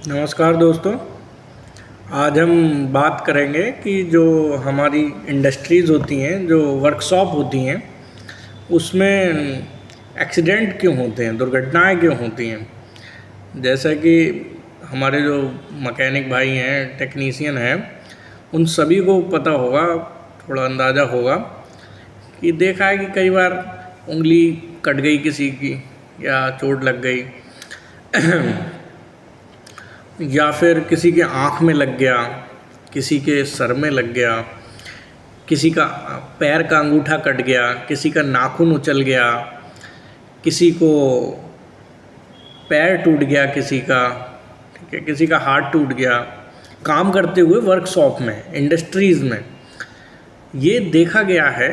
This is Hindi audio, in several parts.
नमस्कार दोस्तों। आज हम बात करेंगे कि जो हमारी इंडस्ट्रीज़ होती हैं, जो वर्कशॉप होती हैं, उसमें एक्सीडेंट क्यों होते हैं, दुर्घटनाएं क्यों होती हैं। जैसा कि हमारे जो मैकेनिक भाई हैं, टेक्नीशियन हैं, उन सभी को पता होगा, थोड़ा अंदाज़ा होगा कि देखा है कि कई बार उंगली कट गई किसी की या चोट लग गई या फिर किसी के आँख में लग गया, किसी के सर में लग गया, किसी का पैर का अंगूठा कट गया, किसी का नाखून उछल गया, किसी को पैर टूट गया, किसी का, ठीक है, किसी का हाथ टूट गया। काम करते हुए वर्कशॉप में, इंडस्ट्रीज़ में ये देखा गया है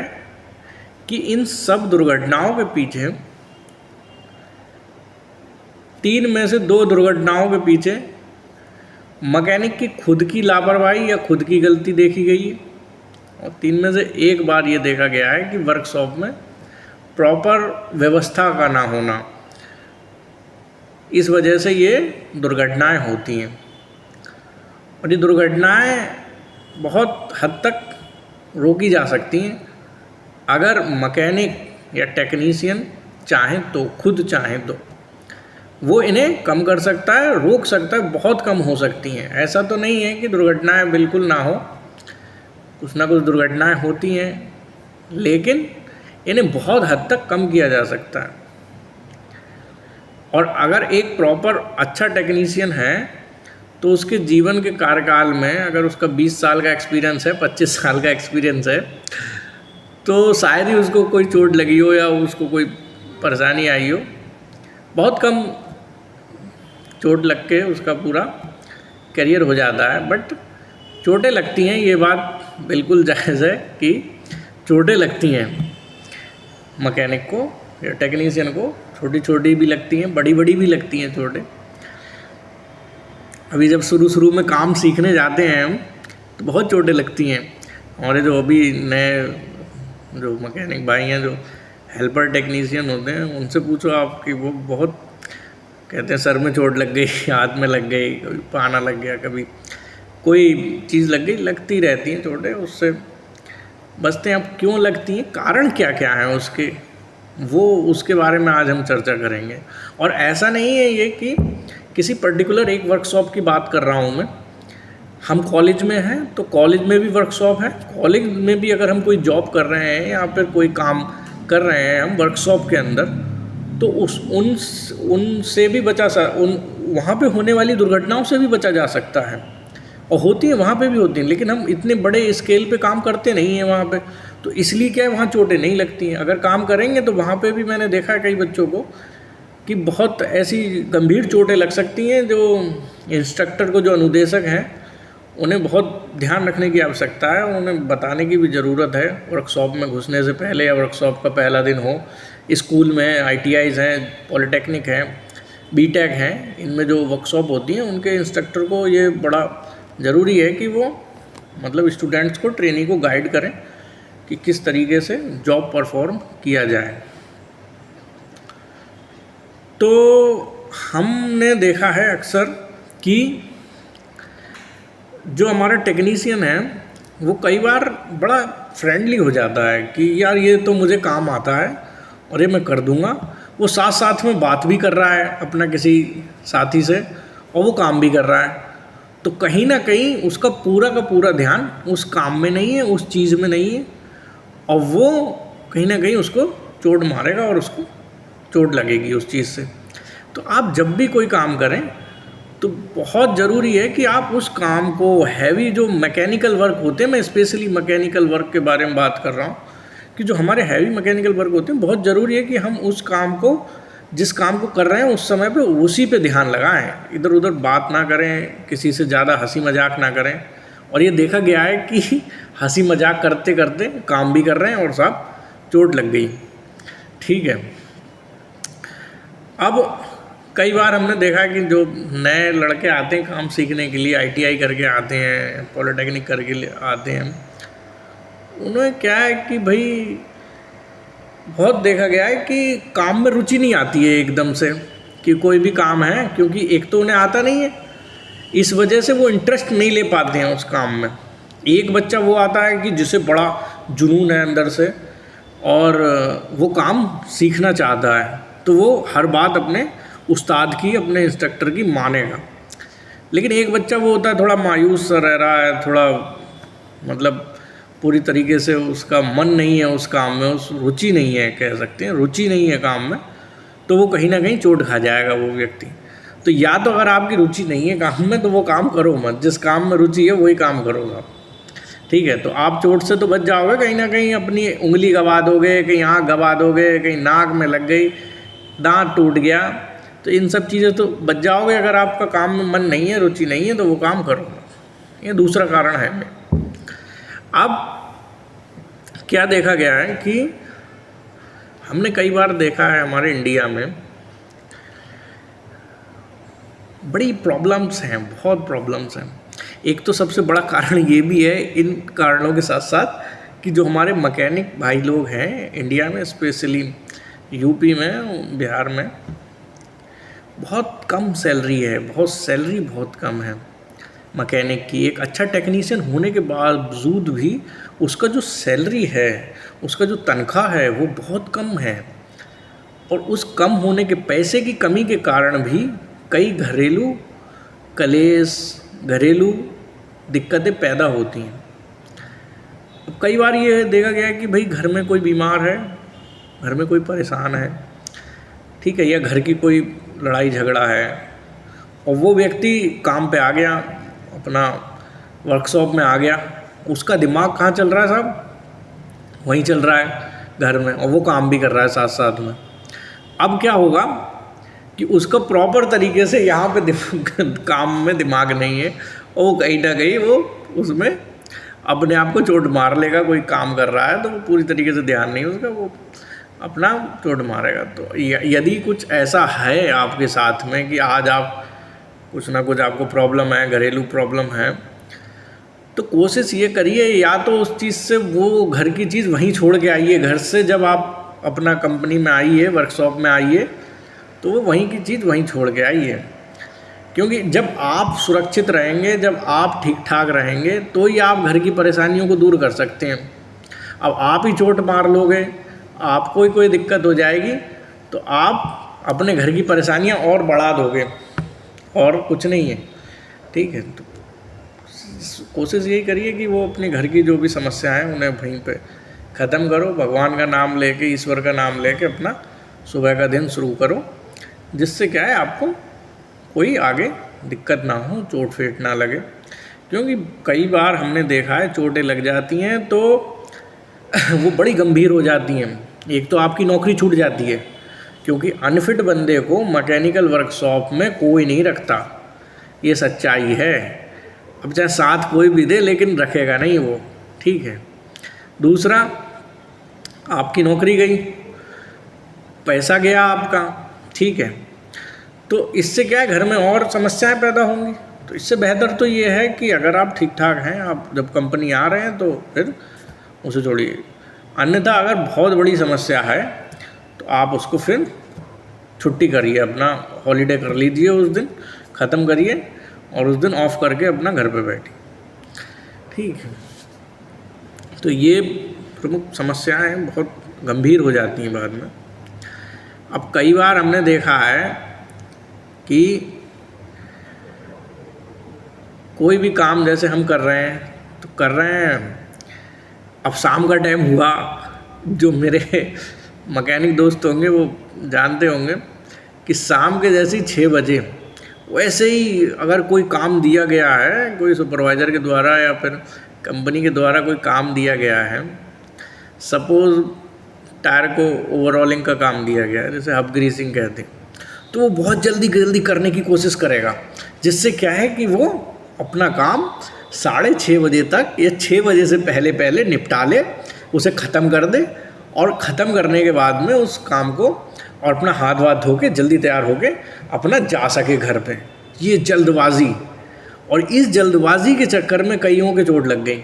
कि इन सब दुर्घटनाओं के पीछे, 3 में से 2 दुर्घटनाओं के पीछे मैकेनिक की खुद की लापरवाही या खुद की गलती देखी गई है, और 3 में से 1 बार ये देखा गया है कि वर्कशॉप में प्रॉपर व्यवस्था का ना होना, इस वजह से ये दुर्घटनाएं होती हैं। और ये दुर्घटनाएं बहुत हद तक रोकी जा सकती हैं अगर मैकेनिक या टेक्नीशियन चाहें तो, खुद चाहें तो वो इन्हें कम कर सकता है, रोक सकता है, बहुत कम हो सकती हैं। ऐसा तो नहीं है कि दुर्घटनाएं बिल्कुल ना हो, कुछ ना कुछ दुर्घटनाएं होती हैं, लेकिन इन्हें बहुत हद तक कम किया जा सकता है। और अगर एक प्रॉपर अच्छा टेक्नीशियन है तो उसके जीवन के कार्यकाल में, अगर उसका 20 साल का एक्सपीरियंस है, 25 साल का एक्सपीरियंस है, तो शायद ही उसको कोई चोट लगी हो या उसको कोई परेशानी आई हो। बहुत कम चोट लग के उसका पूरा करियर हो जाता है, बट चोटें लगती हैं, ये बात बिल्कुल जायज़ है कि चोटें लगती हैं मैकेनिक को या टेक्नीशियन को। छोटी छोटी भी लगती हैं, बड़ी बड़ी भी लगती हैं चोटें। अभी जब शुरू में काम सीखने जाते हैं हम, तो बहुत चोटें लगती हैं। हमारे जो अभी नए जो मैकेनिक भाई हैं, जो हेल्पर टेक्नीशियन होते हैं, उनसे पूछो आप कि वो बहुत कहते हैं सर में चोट लग गई, हाथ में लग गई, कभी पाना लग गया, कभी कोई चीज़ लग गई, लगती रहती हैं चोटें, उससे बचते हैं। अब क्यों लगती हैं, कारण क्या क्या है उसके, वो उसके बारे में आज हम चर्चा करेंगे। और ऐसा नहीं है ये कि किसी पर्टिकुलर एक वर्कशॉप की बात कर रहा हूँ मैं। हम कॉलेज में हैं तो कॉलेज में भी वर्कशॉप है, कॉलेज में भी अगर हम कोई जॉब कर रहे हैं या फिर कोई काम कर रहे हैं हम वर्कशॉप के अंदर, तो उनसे भी वहाँ पे होने वाली दुर्घटनाओं से भी बचा जा सकता है। और होती है, वहाँ पे भी होती हैं, लेकिन हम इतने बड़े स्केल पे काम करते नहीं हैं वहाँ पे, तो इसलिए क्या है, वहाँ चोटें नहीं लगती हैं। अगर काम करेंगे तो वहाँ पे भी मैंने देखा है कई बच्चों को कि बहुत ऐसी गंभीर चोटें लग सकती हैं, जो इंस्ट्रक्टर को, जो अनुदेशक हैं, उन्हें बहुत ध्यान रखने की आवश्यकता है, उन्हें बताने की भी ज़रूरत है वर्कशॉप में घुसने से पहले, या वर्कशॉप का पहला दिन हो। स्कूल में ITIs हैं, पॉलिटेक्निक हैं, BTech हैं, इनमें जो वर्कशॉप होती हैं, उनके इंस्ट्रक्टर को ये बड़ा ज़रूरी है कि वो मतलब स्टूडेंट्स को, ट्रेनी को गाइड करें कि किस तरीके से जॉब परफॉर्म किया जाए। तो हमने देखा है अक्सर कि जो हमारा टेक्नीशियन है वो कई बार बड़ा फ्रेंडली हो जाता है कि यार ये तो मुझे काम आता है और ये मैं कर दूंगा। वो साथ साथ में बात भी कर रहा है अपना किसी साथी से, और वो काम भी कर रहा है, तो कहीं ना कहीं उसका पूरा का पूरा ध्यान उस काम में नहीं है, उस चीज़ में नहीं है, और वो कहीं ना कहीं उसको चोट मारेगा और उसको चोट लगेगी उस चीज़ से। तो आप जब भी कोई काम करें तो बहुत ज़रूरी है कि आप उस काम को, हैवी जो मैकेनिकल वर्क होते हैं, मैं स्पेशली मैकेनिकल वर्क के बारे में बात कर रहा हूँ, कि जो हमारे हैवी मैकेनिकल वर्क होते हैं, बहुत ज़रूरी है कि हम उस काम को, जिस काम को कर रहे हैं उस समय पे उसी पे ध्यान लगाएं, इधर उधर बात ना करें, किसी से ज़्यादा हंसी मजाक ना करें। और ये देखा गया है कि हंसी मजाक करते करते काम भी कर रहे हैं और साथ चोट लग गई। ठीक है, अब कई बार हमने देखा कि जो नए लड़के आते हैं काम सीखने के लिए, ITI करके आते हैं, पॉलिटेक्निक करके आते हैं, उन्हें क्या है कि भाई बहुत देखा गया है कि काम में रुचि नहीं आती है एकदम से, कि कोई भी काम है, क्योंकि एक तो उन्हें आता नहीं है, इस वजह से वो इंटरेस्ट नहीं ले पाते हैं उस काम में। एक बच्चा वो आता है कि जिसे बड़ा जुनून है अंदर से और वो काम सीखना चाहता है, तो वो हर बात अपने उस्ताद की, अपने इंस्ट्रक्टर की मानेगा। लेकिन एक बच्चा वो होता है थोड़ा मायूस सा रह रहा है, थोड़ा मतलब पूरी तरीके से उसका मन नहीं है उस काम में, उस रुचि नहीं है, कह सकते हैं रुचि नहीं है काम में, तो वो कहीं ना कहीं चोट खा जाएगा वो व्यक्ति। तो या तो अगर आपकी रुचि नहीं है काम में तो वो काम करो मत, जिस काम में रुचि है वही काम करो आप, ठीक है। तो आप चोट से तो बच जाओगे, कहीं ना कहीं अपनी उंगली गवा दोगे, कहीं आँख गवा दोगे, कहीं नाक में लग गई, दांत टूट गया, तो इन सब चीज़ें तो बच जाओगे। अगर आपका काम में मन नहीं है, रुचि नहीं है, तो वो काम करो, ये दूसरा कारण है। अब क्या देखा गया है कि हमने कई बार देखा है हमारे इंडिया में बड़ी प्रॉब्लम्स हैं, बहुत प्रॉब्लम्स हैं। एक तो सबसे बड़ा कारण ये भी है इन कारणों के साथ साथ कि जो हमारे मैकेनिक भाई लोग हैं इंडिया में, स्पेशली यूपी में, बिहार में, बहुत कम सैलरी है, सैलरी बहुत कम है मैकेनिक की। एक अच्छा टेक्नीशियन होने के बावजूद भी उसका जो सैलरी है, उसका जो तनख्वाह है वो बहुत कम है। और उस कम होने के पैसे की कमी के कारण भी कई घरेलू कलेश, घरेलू दिक्कतें पैदा होती हैं। अब कई बार ये देखा गया है कि भाई घर में कोई बीमार है, घर में कोई परेशान है, ठीक है, या घर की कोई लड़ाई झगड़ा है, और वो व्यक्ति काम पे आ गया, अपना वर्कशॉप में आ गया, उसका दिमाग कहाँ चल रहा है साहब? वहीं चल रहा है घर में, और वो काम भी कर रहा है साथ साथ में। अब क्या होगा कि उसका प्रॉपर तरीके से यहाँ पे काम में दिमाग नहीं है, और वो कहीं ना कहीं वो उसमें अपने आप को चोट मार लेगा। कोई काम कर रहा है तो वो पूरी तरीके से ध्यान नहीं उसका, वो अपना चोट मारेगा। तो यदि कुछ ऐसा है आपके साथ में कि आज आप कुछ ना कुछ आपको प्रॉब्लम है, घरेलू प्रॉब्लम है, तो कोशिश ये करिए या तो उस चीज़ से वो घर की चीज़ वहीं छोड़ के आइए घर से। जब आप अपना कंपनी में आइए, वर्कशॉप में आइए, तो वो वहीं की चीज़ वहीं छोड़ के आइए। क्योंकि जब आप सुरक्षित रहेंगे, जब आप ठीक ठाक रहेंगे, तो ही आप घर की परेशानियों को दूर कर सकते हैं। अब आप ही चोट मार लोगे, आपको ही कोई दिक्कत हो जाएगी, तो आप अपने घर की परेशानियां और बढ़ा दोगे, और कुछ नहीं है, ठीक है। तो कोशिश यही करिए कि वो अपने घर की जो भी समस्या है उन्हें वहीं पे ख़त्म करो, भगवान का नाम लेके, ईश्वर का नाम लेके अपना सुबह का दिन शुरू करो, जिससे क्या है आपको कोई आगे दिक्कत ना हो, चोट फेट ना लगे। क्योंकि कई बार हमने देखा है चोटें लग जाती हैं तो वो बड़ी गंभीर हो जाती हैं। एक तो आपकी नौकरी छूट जाती है, क्योंकि अनफिट बंदे को मैकेनिकल वर्कशॉप में कोई नहीं रखता, ये सच्चाई है। अब चाहे साथ कोई भी दे, लेकिन रखेगा नहीं वो, ठीक है। दूसरा, आपकी नौकरी गई, पैसा गया आपका, ठीक है। तो इससे क्या है, घर में और समस्याएं पैदा होंगी। तो इससे बेहतर तो ये है कि अगर आप ठीक ठाक हैं, आप जब कंपनी आ रहे हैं तो फिर उसे छोड़िए। अन्यथा अगर बहुत बड़ी समस्या है तो आप उसको फिर छुट्टी करिए, अपना हॉलीडे कर लीजिए, उस दिन ख़त्म करिए और उस दिन ऑफ करके अपना घर पे बैठिए, ठीक है। तो ये प्रमुख समस्याएं बहुत गंभीर हो जाती हैं बाद में। अब कई बार हमने देखा है कि कोई भी काम जैसे हम कर रहे हैं तो कर रहे हैं, अब शाम का टाइम हुआ, जो मेरे मैकेनिक दोस्त होंगे वो जानते होंगे कि शाम के जैसे ही 6 बजे वैसे ही अगर कोई काम दिया गया है, कोई सुपरवाइज़र के द्वारा या फिर कंपनी के द्वारा कोई काम दिया गया है, सपोज़ टायर को ओवरऑलिंग का काम दिया गया है, जैसे हब ग्रीसिंग कहते हैं, तो वो बहुत जल्दी करने की कोशिश करेगा, जिससे क्या है कि वो अपना काम 6:30 बजे तक या 6 बजे से पहले निपटा ले, उसे ख़त्म कर दे, और ख़त्म करने के बाद में उस काम को और अपना हाथ वाथ धो के जल्दी तैयार होके अपना जा सके घर पे। ये जल्दबाजी, और इस जल्दबाजी के चक्कर में कईयों के चोट लग गई।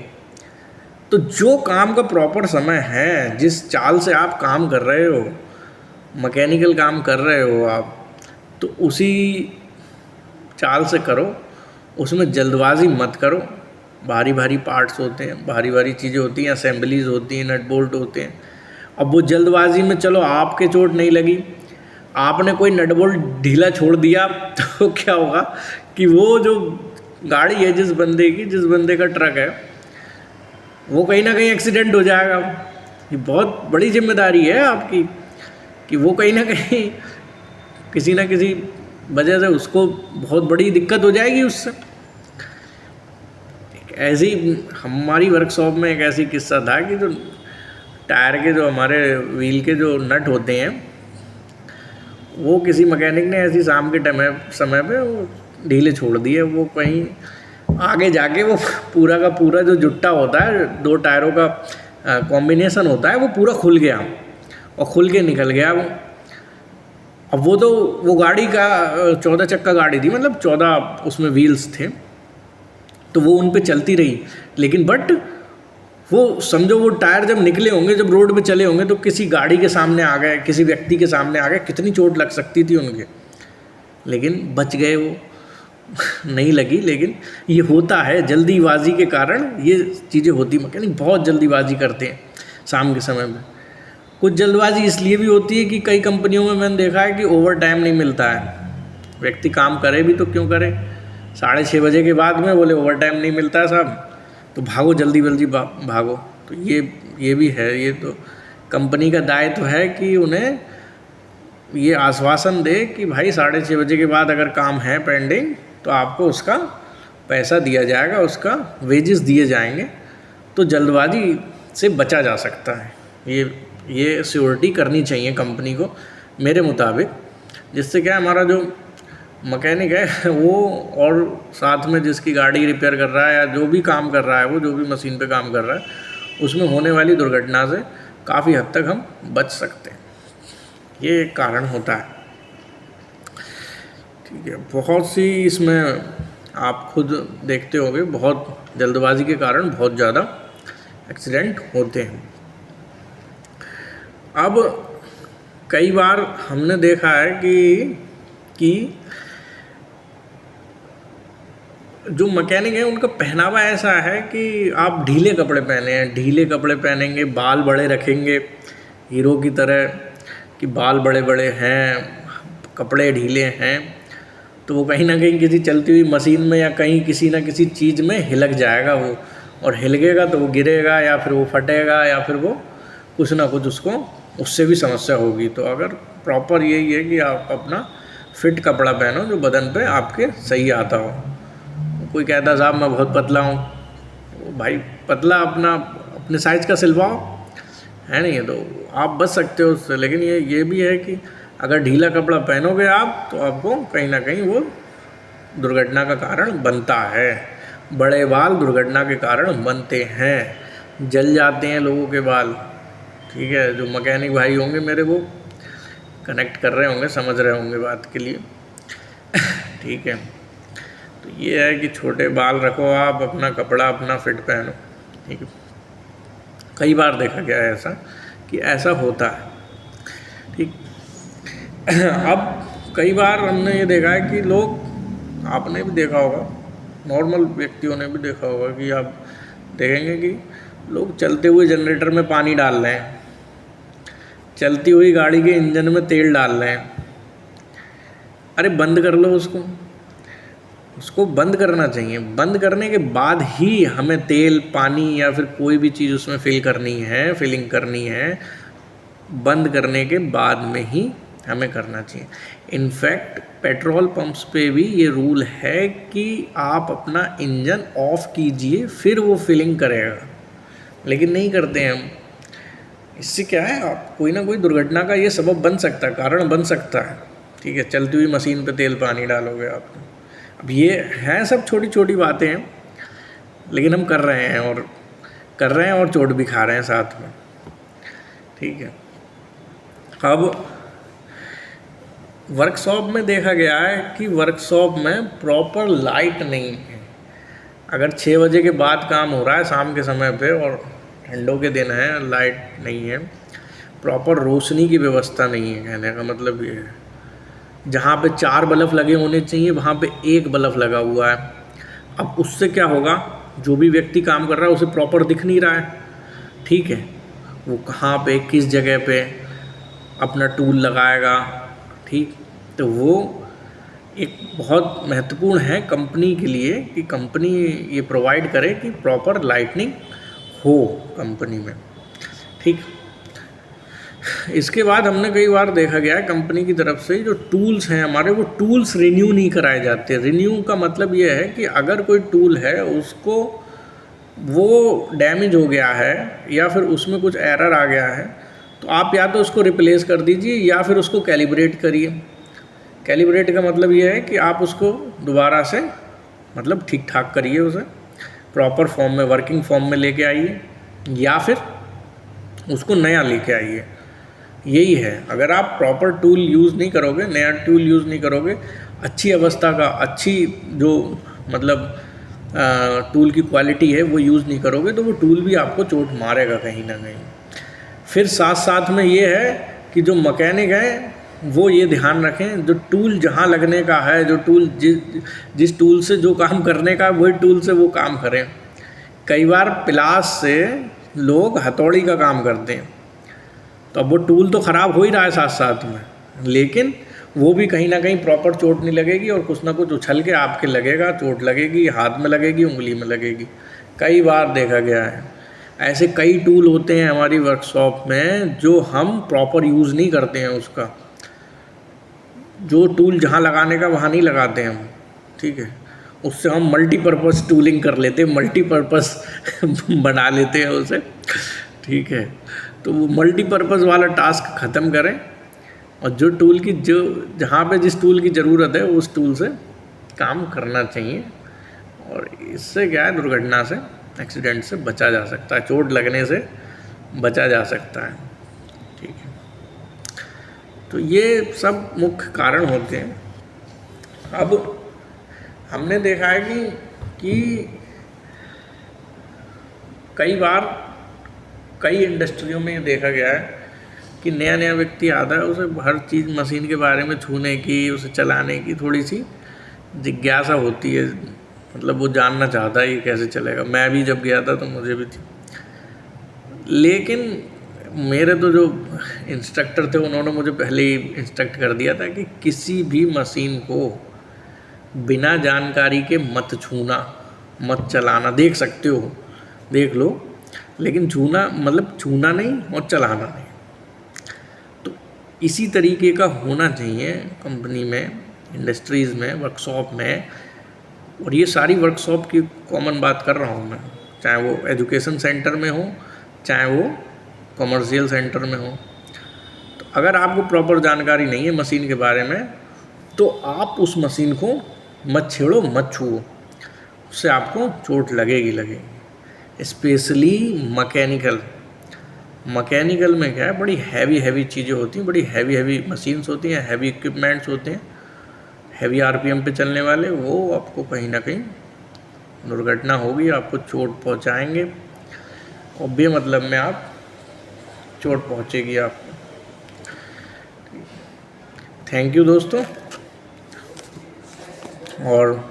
तो जो काम का प्रॉपर समय है, जिस चाल से आप काम कर रहे हो, मैकेनिकल काम कर रहे हो आप, तो उसी चाल से करो, उसमें जल्दबाजी मत करो। भारी भारी पार्ट्स होते हैं, भारी भारी चीज़ें होती हैं, असेंबलीज होती हैं, नट बोल्ट होते हैं। अब वो जल्दबाजी में चलो आपके चोट नहीं लगी, आपने कोई नट बोल्ट ढीला छोड़ दिया तो क्या होगा कि वो जो गाड़ी है, जिस बंदे का ट्रक है, वो कहीं ना कहीं एक्सीडेंट हो जाएगा। ये बहुत बड़ी जिम्मेदारी है आपकी कि वो कहीं ना कहीं किसी ना किसी वजह से उसको बहुत बड़ी दिक्कत हो जाएगी उससे। ऐसी हमारी वर्कशॉप में एक ऐसी किस्सा था कि जो टायर के जो हमारे व्हील के जो नट होते हैं, वो किसी मैकेनिक ने ऐसी शाम के समय पे वो ढीले छोड़ दिए। वो कहीं आगे जाके वो पूरा का पूरा जो जुट्टा होता है, दो टायरों का कॉम्बिनेशन होता है, वो पूरा खुल गया और खुल के निकल गया वो। अब वो गाड़ी का 14 चक्का गाड़ी थी, मतलब 14 उसमें व्हील्स थे, तो वो उन पे चलती रही। लेकिन बट वो समझो वो टायर जब निकले होंगे, जब रोड पे चले होंगे, तो किसी गाड़ी के सामने आ गए, किसी व्यक्ति के सामने आ गए, कितनी चोट लग सकती थी उनके, लेकिन बच गए वो। नहीं लगी। लेकिन ये होता है जल्दीबाजी के कारण, ये चीज़ें होती। मैकेनिक बहुत जल्दीबाजी करते हैं शाम के समय में। कुछ जल्दबाजी इसलिए भी होती है कि कई कंपनियों में मैंने देखा है कि ओवर टाइम नहीं मिलता है। व्यक्ति काम करे भी तो क्यों करे, 6:30 बजे के बाद में बोले ओवर टाइम नहीं मिलता है साहब, तो भागो जल्दी भागो। तो ये भी है, ये तो कंपनी का दायित्व है कि उन्हें ये आश्वासन दे कि भाई 6:30 बजे के बाद अगर काम है पेंडिंग तो आपको उसका पैसा दिया जाएगा, उसका वेजेस दिए जाएंगे। तो जल्दबाजी से बचा जा सकता है। ये सिक्योरिटी करनी चाहिए कंपनी को मेरे मुताबिक, जिससे क्या हमारा जो मैकेनिक है वो, और साथ में जिसकी गाड़ी रिपेयर कर रहा है या जो भी काम कर रहा है, वो जो भी मशीन पे काम कर रहा है, उसमें होने वाली दुर्घटना से काफ़ी हद तक हम बच सकते हैं। ये एक कारण होता है। ठीक है, बहुत सी इसमें आप खुद देखते होंगे, बहुत जल्दबाजी के कारण बहुत ज़्यादा एक्सीडेंट होते हैं। अब कई बार हमने देखा है कि जो मैकेनिक है उनका पहनावा ऐसा है कि आप ढीले कपड़े पहने हैं, ढीले कपड़े पहनेंगे, बाल बड़े रखेंगे हीरो की तरह, कि बाल बड़े बड़े हैं, कपड़े ढीले हैं, तो वो कहीं ना कहीं किसी चलती हुई मशीन में या कहीं किसी ना किसी चीज़ में हिलक जाएगा वो, और हिलकेगा तो वो गिरेगा या फिर वो फटेगा या फिर वो कुछ ना कुछ उसको उससे भी समस्या होगी। तो अगर प्रॉपर यही है कि आप अपना फिट कपड़ा पहनो जो बदन पे आपके सही आता हो। कोई कहता साहब मैं बहुत पतला हूँ, भाई पतला अपने साइज़ का सिलवाओ, है नहीं, तो आप बच सकते हो उससे। लेकिन ये भी है कि अगर ढीला कपड़ा पहनोगे आप तो आपको कहीं ना कहीं वो दुर्घटना का कारण बनता है। बड़े बाल दुर्घटना के कारण बनते हैं, जल जाते हैं लोगों के बाल। ठीक है, जो मैकेनिक भाई होंगे मेरे, वो कनेक्ट कर रहे होंगे, समझ रहे होंगे बात के लिए। ठीक है, तो ये है कि छोटे बाल रखो आप, अपना कपड़ा अपना फिट पहनो। ठीक है, कई बार देखा गया है ऐसा कि ऐसा होता है। ठीक, अब कई बार हमने ये देखा है कि लोग, आपने भी देखा होगा, नॉर्मल व्यक्तियों ने भी देखा होगा कि आप देखेंगे कि लोग चलते हुए जनरेटर में पानी डाल रहे हैं, चलती हुई गाड़ी के इंजन में तेल डाल रहे हैं। अरे बंद कर लो उसको बंद करना चाहिए। बंद करने के बाद ही हमें तेल, पानी या फिर कोई भी चीज़ उसमें फिलिंग करनी है, बंद करने के बाद में ही हमें करना चाहिए। इनफैक्ट पेट्रोल पंप्स पे भी ये रूल है कि आप अपना इंजन ऑफ कीजिए फिर वो फिलिंग करेगा, लेकिन नहीं करते हैं हम। इससे क्या है, आप कोई ना कोई दुर्घटना का ये सबब बन सकता है, कारण बन सकता है। ठीक है, चलती हुई मशीन पे तेल पानी डालोगे आप। अब ये हैं सब छोटी छोटी बातें हैं, लेकिन हम कर रहे हैं और चोट भी खा रहे हैं साथ में। ठीक है, अब वर्कशॉप में देखा गया है कि वर्कशॉप में प्रॉपर लाइट नहीं है। अगर 6 बजे के बाद काम हो रहा है शाम के समय पे और ठंडों के दिन है, लाइट नहीं है, प्रॉपर रोशनी की व्यवस्था नहीं है, कहने का मतलब ये है। जहाँ पे 4 बल्ब लगे होने चाहिए वहाँ पे 1 बल्ब लगा हुआ है। अब उससे क्या होगा, जो भी व्यक्ति काम कर रहा है उसे प्रॉपर दिख नहीं रहा है, ठीक है, वो कहाँ पे किस जगह पे अपना टूल लगाएगा, ठीक। तो वो एक बहुत महत्वपूर्ण है कंपनी के लिए कि कंपनी ये प्रोवाइड करे कि प्रॉपर लाइटनिंग हो कंपनी में, ठीक। इसके बाद हमने कई बार देखा गया है कंपनी की तरफ से जो टूल्स हैं हमारे, वो टूल्स रिन्यू नहीं कराए जाते। रिन्यू का मतलब ये है कि अगर कोई टूल है उसको वो डैमेज हो गया है या फिर उसमें कुछ एरर आ गया है, तो आप या तो उसको रिप्लेस कर दीजिए या फिर उसको कैलिब्रेट करिए। कैलिब्रेट का मतलब ये है कि आप उसको दोबारा से मतलब ठीक ठाक करिए, उसे प्रॉपर फॉर्म में, वर्किंग फॉर्म में लेके आइए, या फिर उसको नया लेके आइए। यही है, अगर आप प्रॉपर टूल यूज़ नहीं करोगे, नया टूल यूज़ नहीं करोगे, अच्छी अवस्था का, अच्छी जो मतलब टूल की क्वालिटी है वो यूज़ नहीं करोगे, तो वो टूल भी आपको चोट मारेगा कहीं ना कहीं। फिर साथ साथ में ये है कि जो मैकेनिक है वो ये ध्यान रखें, जो टूल जहाँ लगने का है, जो टूल जिस टूल से जो काम करने का है वही टूल से वो काम करें। कई बार प्लास से लोग हथौड़ी का काम करते हैं, तो अब वो टूल तो ख़राब हो ही रहा है साथ साथ में, लेकिन वो भी कहीं ना कहीं प्रॉपर चोट नहीं लगेगी और कुछ ना कुछ उछल के आपके लगेगा, चोट लगेगी, हाथ में लगेगी, उंगली में लगेगी। कई बार देखा गया है। ऐसे कई टूल होते हैं हमारी वर्कशॉप में जो हम प्रॉपर यूज़ नहीं करते हैं, उसका जो टूल जहाँ लगाने का वहाँ नहीं लगाते हम, ठीक है। उससे हम मल्टीपर्पज़ टूलिंग कर लेते हैं, मल्टीपर्पज़ बना लेते हैं उसे, ठीक है। तो वो मल्टीपर्पज़ वाला टास्क ख़त्म करें और जो टूल की जो जहाँ पे जिस टूल की ज़रूरत है उस टूल से काम करना चाहिए। और इससे क्या है, दुर्घटना से, एक्सीडेंट से बचा जा सकता है, चोट लगने से बचा जा सकता है, ठीक है। तो ये सब मुख्य कारण होते हैं। अब हमने देखा है कि कई बार कई इंडस्ट्रियों में ये देखा गया है कि नया नया व्यक्ति आता है, उसे हर चीज़ मशीन के बारे में छूने की, उसे चलाने की थोड़ी सी जिज्ञासा होती है, मतलब वो जानना चाहता है ये कैसे चलेगा। मैं भी जब गया था तो मुझे भी थी, लेकिन मेरे तो जो इंस्ट्रक्टर थे उन्होंने मुझे पहले ही इंस्ट्रक्ट कर दिया था कि किसी भी मशीन को बिना जानकारी के मत छूना, मत चलाना। देख सकते हो, देख लो, लेकिन छूना मतलब छूना नहीं और चलाना नहीं। तो इसी तरीके का होना चाहिए कंपनी में, इंडस्ट्रीज़ में, वर्कशॉप में। और ये सारी वर्कशॉप की कॉमन बात कर रहा हूँ मैं, चाहे वो एजुकेशन सेंटर में हो, चाहे वो कमर्शियल सेंटर में हो। तो अगर आपको प्रॉपर जानकारी नहीं है मशीन के बारे में, तो आप उस मशीन को मत छेड़ो, मत छुओ, उससे आपको चोट लगेगी लगेगी। स्पेशली मैकेनिकल में क्या है, बड़ी हैवी चीज़ें होती हैं, बड़ी हैवी मशीन्स होती हैं, हैवी इक्विपमेंट्स होते हैं, हैवी आरपीएम पे चलने वाले। वो आपको कहीं ना कहीं दुर्घटना होगी, आपको चोट पहुंचाएंगे और बेमतलब में आप चोट पहुंचेगी आपको। थैंक यू दोस्तों। और